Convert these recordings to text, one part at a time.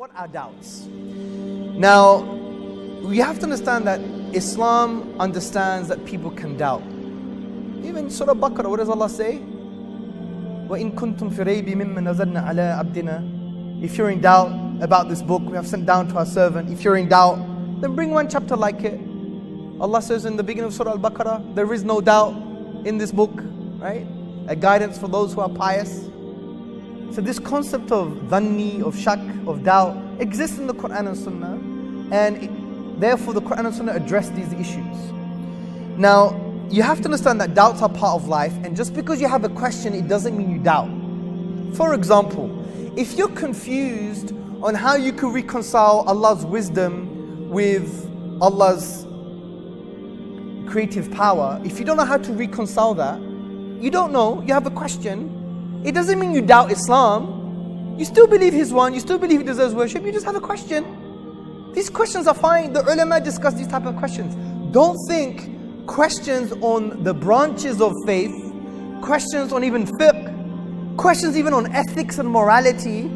What are doubts? Now, we have to understand that Islam understands that people can doubt. Even Surah Baqarah, what does Allah say? وَإِن كُنْتُمْ فِي رَيْبٍ مِّمَّا نَزَلْنَا عَلَىٰ عَبْدِنَا. If you're in doubt about this book we have sent down to our servant, if you're in doubt, then bring one chapter like it. Allah says in the beginning of Surah Al-Baqarah, there is no doubt in this book, right? A guidance for those who are pious. So this concept of dhanni, of shak, of doubt exists in the Quran and Sunnah, and therefore the Quran and Sunnah address these issues. Now, you have to understand that doubts are part of life, and just because you have a question, it doesn't mean you doubt. For example, if you're confused on how you can reconcile Allah's wisdom with Allah's creative power, if you don't know how to reconcile that, you don't know, you have a question, it doesn't mean you doubt Islam. You still believe He's one, you still believe He deserves worship, you just have a question. These questions are fine. The ulama discuss these type of questions. Don't think questions on the branches of faith, questions on even fiqh, questions even on ethics and morality,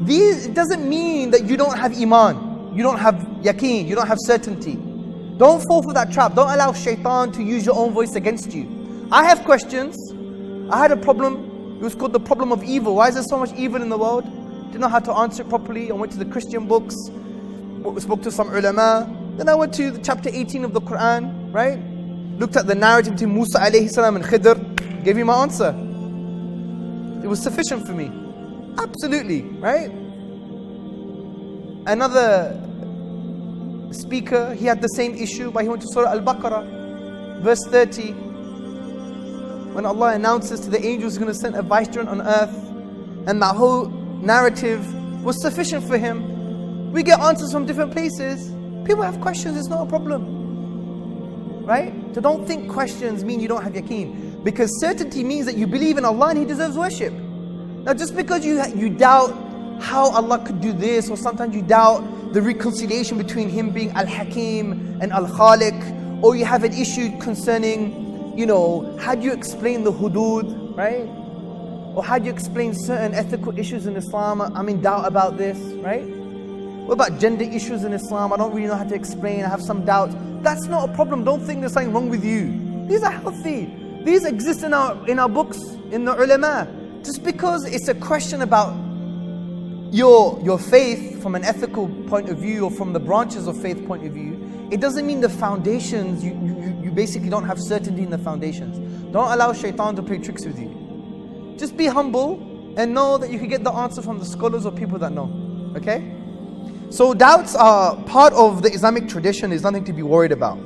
it doesn't mean that you don't have iman, you don't have yaqeen, you don't have certainty. Don't fall for that trap. Don't allow shaitan to use your own voice against you. I have questions. I had a problem. It was called the problem of evil. Why is there so much evil in the world? Didn't know how to answer it properly. I went to the Christian books, spoke to some ulama. Then I went to the chapter 18 of the Quran, right? Looked at the narrative between Musa alayhi salam and Khidr, gave me my answer. It was sufficient for me. Absolutely, right? Another speaker, he had the same issue, but he went to Surah Al-Baqarah, verse 30. When Allah announces to the angels He's going to send a vicegerent on earth, and that whole narrative was sufficient for him. We get answers from different places. People have questions, it's not a problem. Right? So don't think questions mean you don't have yaqeen. Because certainty means that you believe in Allah and He deserves worship. Now just because you doubt how Allah could do this, or sometimes you doubt the reconciliation between Him being Al-Hakim and Al-Khaliq, or you have an issue concerning, how do you explain the hudud, right? Or how do you explain certain ethical issues in Islam? I'm in doubt about this, right? What about gender issues in Islam? I don't really know how to explain, I have some doubts. That's not a problem. Don't think there's something wrong with you. These are healthy. These exist in our books, in the ulama. Just because it's a question about your faith from an ethical point of view, or from the branches of faith point of view, it doesn't mean the foundations, you basically don't have certainty in the foundations. Don't allow shaitan to play tricks with you. Just be humble and know that you can get the answer from the scholars or people that know. Okay? So doubts are part of the Islamic tradition. There's nothing to be worried about.